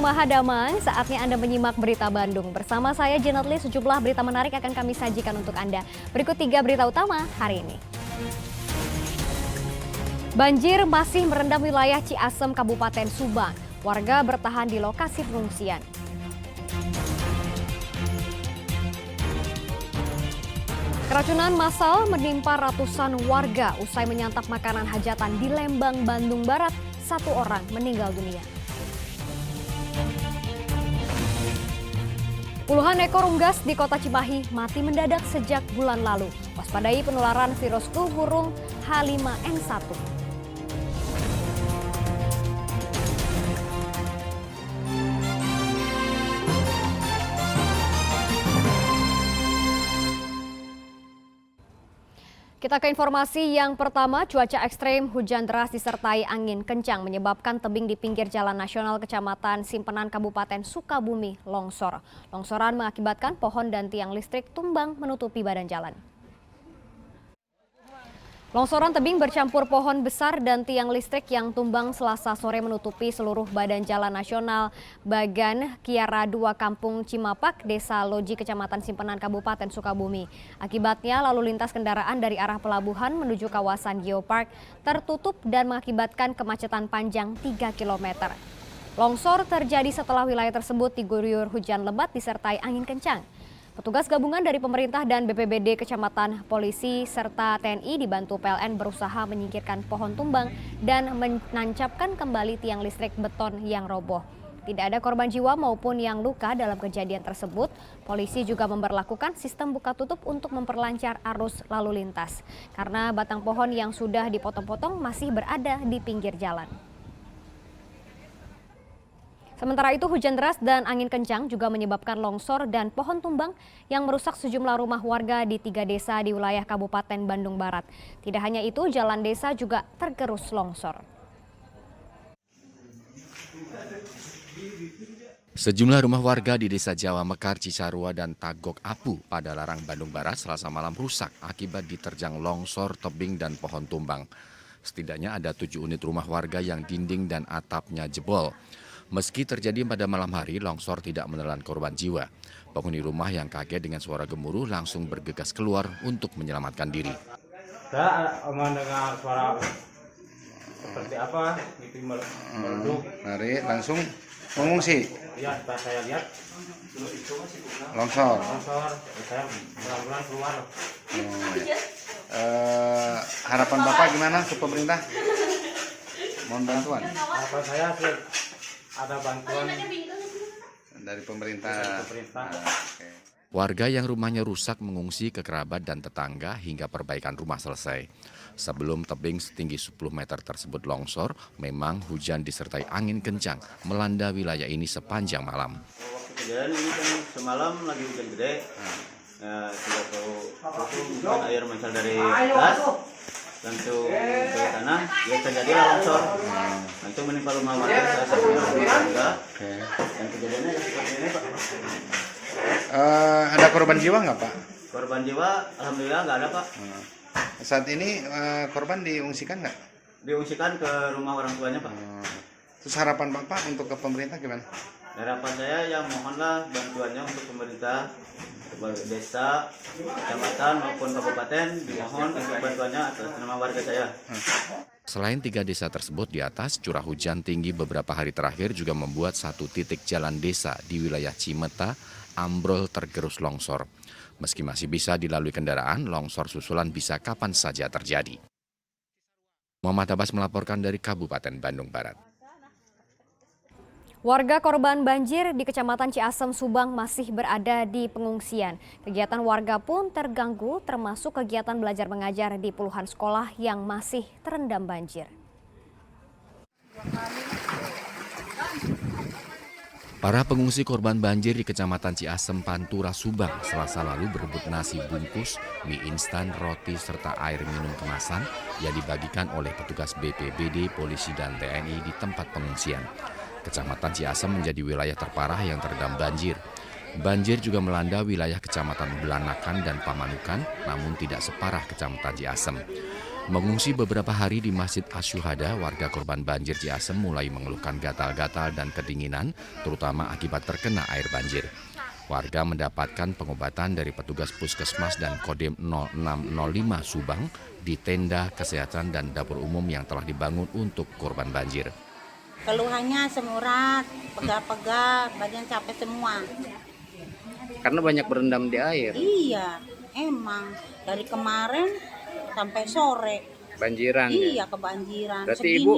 Mahadamang, saatnya Anda menyimak berita Bandung. Bersama saya Jenatli, sejumlah berita menarik akan kami sajikan untuk Anda. Berikut 3 berita utama hari ini. Banjir masih merendam wilayah Ciasem, Kabupaten Subang. Warga bertahan di lokasi pengungsian. Keracunan massal menimpa ratusan warga usai menyantap makanan hajatan di Lembang, Bandung Barat. 1 orang meninggal dunia. Puluhan ekor unggas di kota Cimahi mati mendadak sejak bulan lalu. Waspadai penularan virus flu burung H5N1. Kita ke informasi yang pertama, cuaca ekstrem, hujan deras disertai angin kencang menyebabkan tebing di pinggir Jalan Nasional Kecamatan Simpenan Kabupaten Sukabumi longsor. Longsoran mengakibatkan pohon dan tiang listrik tumbang menutupi badan jalan. Longsoran tebing bercampur pohon besar dan tiang listrik yang tumbang Selasa sore menutupi seluruh badan jalan nasional Bagan Kiara 2 Kampung Cimapak, Desa Loji, Kecamatan Simpenan, Kabupaten Sukabumi. Akibatnya lalu lintas kendaraan dari arah pelabuhan menuju kawasan Geopark tertutup dan mengakibatkan kemacetan panjang 3 km. Longsor terjadi setelah wilayah tersebut diguyur hujan lebat disertai angin kencang. Petugas gabungan dari pemerintah dan BPBD, Kecamatan, Polisi, serta TNI dibantu PLN berusaha menyingkirkan pohon tumbang dan menancapkan kembali tiang listrik beton yang roboh. Tidak ada korban jiwa maupun yang luka dalam kejadian tersebut. Polisi juga memberlakukan sistem buka tutup untuk memperlancar arus lalu lintas karena batang pohon yang sudah dipotong-potong masih berada di pinggir jalan. Sementara itu, hujan deras dan angin kencang juga menyebabkan longsor dan pohon tumbang yang merusak sejumlah rumah warga di 3 desa di wilayah Kabupaten Bandung Barat. Tidak hanya itu, jalan desa juga tergerus longsor. Sejumlah rumah warga di Desa Jawa Mekar, Cisarua, dan Tagok Apu pada Larang, Bandung Barat Selasa malam rusak akibat diterjang longsor, tebing, dan pohon tumbang. Setidaknya ada 7 unit rumah warga yang dinding dan atapnya jebol. Meski terjadi pada malam hari, longsor tidak menelan korban jiwa. Penghuni rumah yang kaget dengan suara gemuruh langsung bergegas keluar untuk menyelamatkan diri. Saya mendengar suara seperti apa, itu meleduk. Mari langsung mengungsi. Ya, setelah saya lihat Longsor. saya pelan-pelan keluar. Ya. Harapan Bapak gimana ke pemerintah? Mohon bantuan. Harapan saya sih ada bantuan dari pemerintah. Okay. Warga yang rumahnya rusak mengungsi ke kerabat dan tetangga hingga perbaikan rumah selesai. Sebelum tebing setinggi 10 meter tersebut longsor, memang hujan disertai angin kencang melanda wilayah ini sepanjang malam. Waktu kejadian ini kan semalam lagi hujan gede, tidak tahu bukan air mancar dari gas, langsung ke tanah, ya terjadilah longsor. Itu menimpa rumah warga, saya sampai warga. Dan kejadiannya seperti ini, Pak. Ada korban jiwa nggak, Pak? Korban jiwa, alhamdulillah nggak ada, Pak. Saat ini korban diungsikan nggak? Diungsikan ke rumah orang tuanya, Pak. Terus harapan Bapak untuk ke pemerintah gimana? Harapan saya ya mohonlah bantuannya untuk pemerintah, desa, kecamatan maupun kabupaten, dimohon untuk bantuannya atas nama warga saya. Selain 3 desa tersebut di atas, curah hujan tinggi beberapa hari terakhir juga membuat 1 titik jalan desa di wilayah Cimeta ambrol tergerus longsor. Meski masih bisa dilalui kendaraan, longsor susulan bisa kapan saja terjadi. Muhammad Abbas melaporkan dari Kabupaten Bandung Barat. Warga korban banjir di Kecamatan Ciasem, Subang masih berada di pengungsian. Kegiatan warga pun terganggu, termasuk kegiatan belajar mengajar di puluhan sekolah yang masih terendam banjir. Para pengungsi korban banjir di Kecamatan Ciasem, Pantura, Subang Selasa lalu berebut nasi bungkus, mie instan, roti, serta air minum kemasan yang dibagikan oleh petugas BPBD, polisi, dan TNI di tempat pengungsian. Kecamatan Ciasem menjadi wilayah terparah yang terendam banjir. Banjir juga melanda wilayah Kecamatan Belanakan dan Pamanukan, namun tidak separah Kecamatan Ciasem. Mengungsi beberapa hari di Masjid Asy-Syuhada, warga korban banjir Ciasem mulai mengeluhkan gatal-gatal dan kedinginan, terutama akibat terkena air banjir. Warga mendapatkan pengobatan dari petugas puskesmas dan Kodim 0605 Subang di tenda kesehatan dan dapur umum yang telah dibangun untuk korban banjir. Keluhannya semurat, pegal-pegal, badan capek semua. Karena banyak berendam di air. Iya, emang dari kemarin sampai sore. Banjiran ya. Iya, kebanjiran. Berarti Segini. Ibu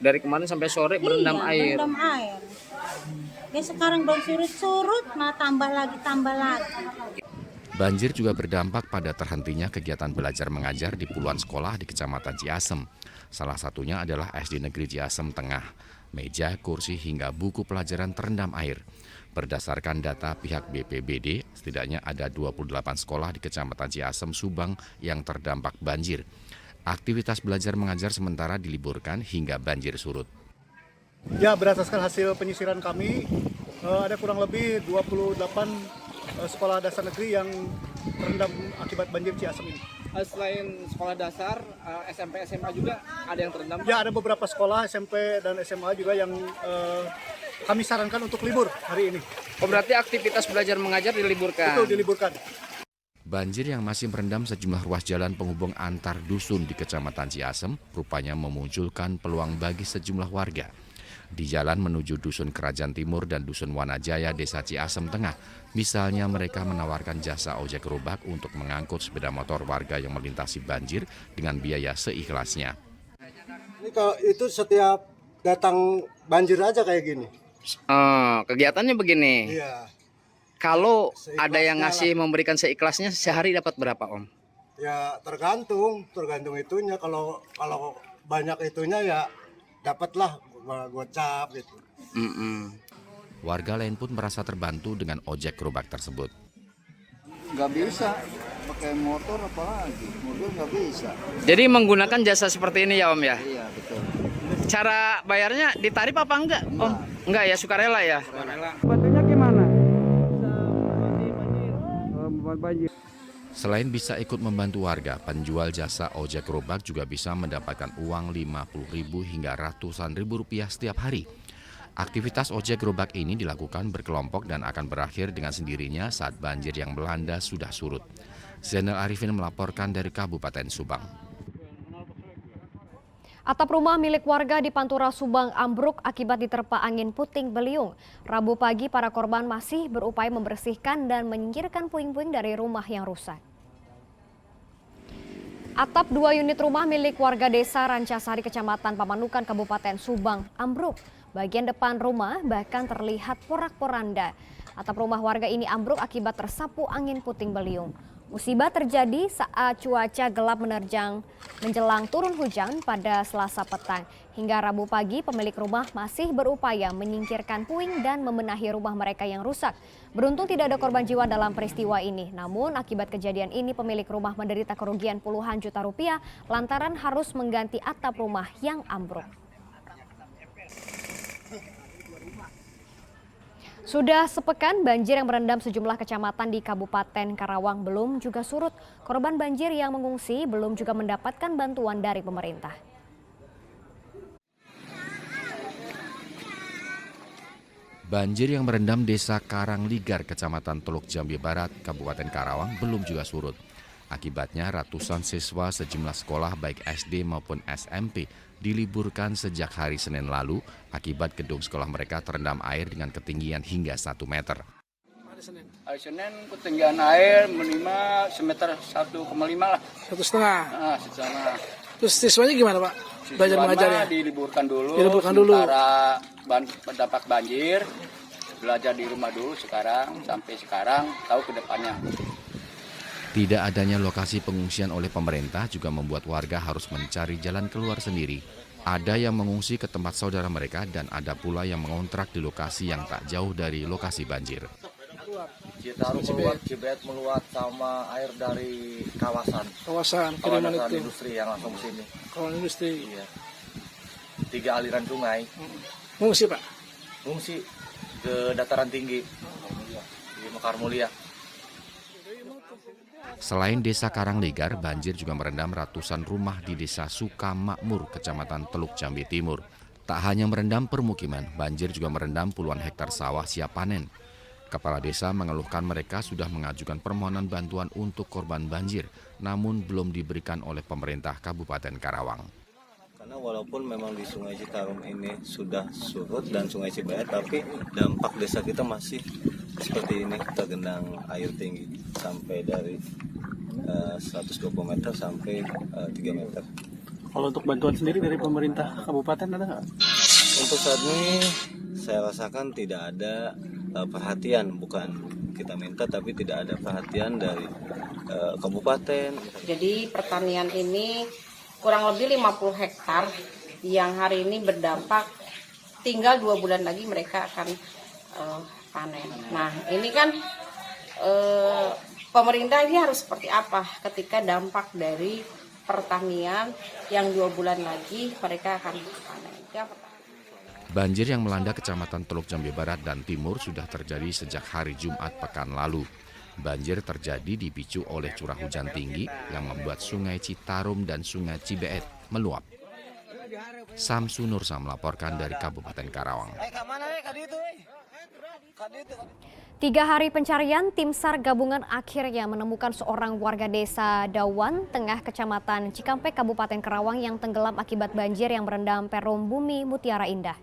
dari kemarin sampai sore berendam Iya, air. berendam air. Ya sekarang baru surut-surut, malah tambah lagi. Banjir juga berdampak pada terhentinya kegiatan belajar mengajar di puluhan sekolah di Kecamatan Ciasem. Salah satunya adalah SD Negeri Ciasem Tengah. Meja, kursi hingga buku pelajaran terendam air. Berdasarkan data pihak BPBD, setidaknya ada 28 sekolah di Kecamatan Ciasem, Subang yang terdampak banjir. Aktivitas belajar mengajar sementara diliburkan hingga banjir surut. Ya, berdasarkan hasil penyisiran kami, ada kurang lebih 28 sekolah dasar negeri yang terendam akibat banjir Ciasem ini. Selain sekolah dasar, SMP, SMA juga ada yang terendam? Ya, ada beberapa sekolah SMP dan SMA juga yang kami sarankan untuk libur hari ini. Oh, berarti aktivitas belajar mengajar diliburkan? Itu diliburkan. Banjir yang masih merendam sejumlah ruas jalan penghubung antar dusun di Kecamatan Ciasem rupanya memunculkan peluang bagi sejumlah warga. Di jalan menuju Dusun Kerajaan Timur dan Dusun Wanajaya, Desa Ciasem Tengah, misalnya mereka menawarkan jasa ojek gerobak untuk mengangkut sepeda motor warga yang melintasi banjir dengan biaya seikhlasnya. Ini kalau itu setiap datang banjir aja kayak gini. Oh, kegiatannya begini. Iya. Kalau Seikhlasnya ada yang ngasih memberikan seikhlasnya, sehari dapat berapa, Om? Ya tergantung itunya. Kalau banyak itunya ya dapatlah gocap gitu. Warga lain pun merasa terbantu dengan ojek gerobak tersebut. Nggak bisa pakai motor, apalagi mobil nggak bisa. Jadi menggunakan jasa seperti ini ya, Om ya? Iya betul. Cara bayarnya ditarif apa enggak, Om? Enggak ya, sukarela ya? Bantunya gimana? Banjir. Selain bisa ikut membantu warga, penjual jasa ojek gerobak juga bisa mendapatkan uang Rp50.000 hingga ratusan ribu rupiah setiap hari. Aktivitas ojek gerobak ini dilakukan berkelompok dan akan berakhir dengan sendirinya saat banjir yang melanda sudah surut. Zainal Arifin melaporkan dari Kabupaten Subang. Atap rumah milik warga di Pantura Subang ambruk akibat diterpa angin puting beliung. Rabu pagi para korban masih berupaya membersihkan dan menyingkirkan puing-puing dari rumah yang rusak. Atap 2 unit rumah milik warga desa Rancasari, Kecamatan Pamanukan, Kabupaten Subang ambruk. Bagian depan rumah bahkan terlihat porak-poranda. Atap rumah warga ini ambruk akibat tersapu angin puting beliung. Musibah terjadi saat cuaca gelap menjelang turun hujan pada Selasa petang. Hingga Rabu pagi pemilik rumah masih berupaya menyingkirkan puing dan membenahi rumah mereka yang rusak. Beruntung tidak ada korban jiwa dalam peristiwa ini. Namun akibat kejadian ini pemilik rumah menderita kerugian puluhan juta rupiah lantaran harus mengganti atap rumah yang ambruk. Sudah sepekan banjir yang merendam sejumlah kecamatan di Kabupaten Karawang belum juga surut. Korban banjir yang mengungsi belum juga mendapatkan bantuan dari pemerintah. Banjir yang merendam Desa Karangligar, Kecamatan Teluk Jambi Barat, Kabupaten Karawang belum juga surut. Akibatnya ratusan siswa sejumlah sekolah baik SD maupun SMP diliburkan sejak hari Senin lalu akibat gedung sekolah mereka terendam air dengan ketinggian hingga 1 meter. Hari Senin ketinggian air minimal semeter 1,5 lah. 1,5. Setengah. Terus siswanya gimana, Pak? Belajar mengajarnya? Diliburkan dulu. Sementara berdampak banjir, belajar di rumah dulu sampai sekarang tahu ke depannya. Tidak adanya lokasi pengungsian oleh pemerintah juga membuat warga harus mencari jalan keluar sendiri. Ada yang mengungsi ke tempat saudara mereka dan ada pula yang mengontrak di lokasi yang tak jauh dari lokasi banjir. Citarum meluap, Cibet meluap sama air dari kawasan kiriman itu. industri yang langsung ke sini. Kawasan industri. Iya. 3 aliran sungai. Mengungsi, Pak? Mengungsi ke dataran tinggi. Di Mekar Mulia. Selain desa Karangligar, banjir juga merendam ratusan rumah di desa Sukamakmur, Kecamatan Teluk Jambi Timur. Tak hanya merendam permukiman, banjir juga merendam puluhan hektar sawah siap panen. Kepala desa mengeluhkan mereka sudah mengajukan permohonan bantuan untuk korban banjir, namun belum diberikan oleh pemerintah Kabupaten Karawang. Karena walaupun memang di Sungai Citarum ini sudah surut dan Sungai Cibaet, tapi dampak desa kita masih seperti ini, tergenang air tinggi sampai dari 120 meter sampai 3 meter. Kalau untuk bantuan sendiri dari pemerintah kabupaten ada nggak? Untuk saat ini saya rasakan tidak ada perhatian, bukan kita minta tapi tidak ada perhatian dari kabupaten. Jadi pertanian ini kurang lebih 50 hektar yang hari ini berdampak, tinggal 2 bulan lagi mereka akan panen. Nah ini kan pemerintah ini harus seperti apa ketika dampak dari pertanian yang 2 bulan lagi mereka akan panen. Banjir yang melanda Kecamatan Teluk Jambi Barat dan Timur sudah terjadi sejak hari Jumat pekan lalu. Banjir terjadi dipicu oleh curah hujan tinggi yang membuat Sungai Citarum dan Sungai Cibeet meluap. Samsu Nursa melaporkan dari Kabupaten Karawang. 3 hari pencarian, tim SAR gabungan akhirnya menemukan seorang warga desa Dawan, Tengah, Kecamatan Cikampek, Kabupaten Karawang yang tenggelam akibat banjir yang merendam perum Bumi Mutiara Indah.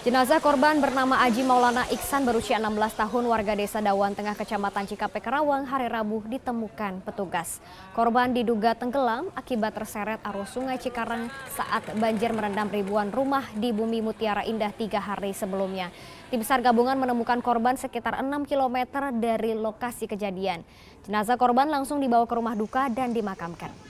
Jenazah korban bernama Aji Maulana Iksan berusia 16 tahun, warga desa Dawan Tengah, Kecamatan Cikampek, Karawang, hari Rabu ditemukan petugas. Korban diduga tenggelam akibat terseret arus Sungai Cikarang saat banjir merendam ribuan rumah di Bumi Mutiara Indah 3 hari sebelumnya. Tim SAR gabungan menemukan korban sekitar 6 km dari lokasi kejadian. Jenazah korban langsung dibawa ke rumah duka dan dimakamkan.